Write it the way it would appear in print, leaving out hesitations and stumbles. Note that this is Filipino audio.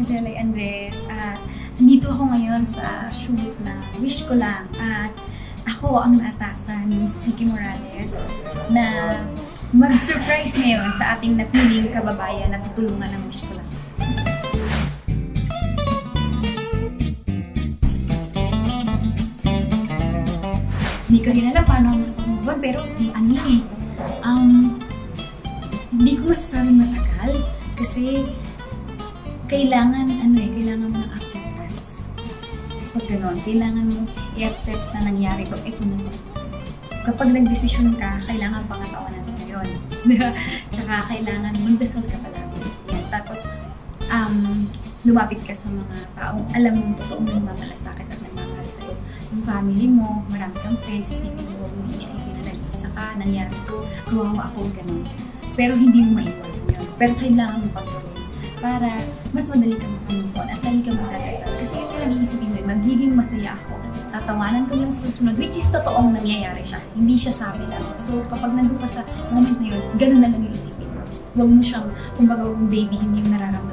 si Jelay Andres at nandito ako ngayon sa shoot na Wish Ko Lang at ako ang naatasan ni Miss Vicky Morales na mag-surprise ngayon sa ating napiling kababayan na tutulungan ng Wish Ko Lang. Hindi ko rin alam paano mag pero ano lang hindi ko masasabing matagal kasi kailangan kailangan mo ng acceptance. Pag gano'n, kailangan mo i-accept na nangyari to, ito na to. Kapag nag-desisyon ka, kailangan pangatawanan mo na yun. Tsaka kailangan magdasal ka palagi. Yan. Tapos, lumapit ka sa mga taong alam mong totoong nagmamalasakit at nagmamahal sa'yo. Yung family mo, marami kang friends, isipin mo, huwag mo iisipin na nag-iisa ka, nangyari to, kawawa ako, gano'n. Pero hindi mo maiwasan yun. Pero kailangan mo patuloy para mas madali ka mag-move on at lagi ka magdadasal. Kasi yun yung nag-iisipin mo, magiging masaya ako. Tatawanan ko lang sa susunod, which is totoong nangyayari siya. Hindi siya sabi lang. So kapag nandun pa sa moment na yun, ganun na lang yung isipin mo. Huwag mo siyang, kumbaga, baby, hindi yung nararamdaman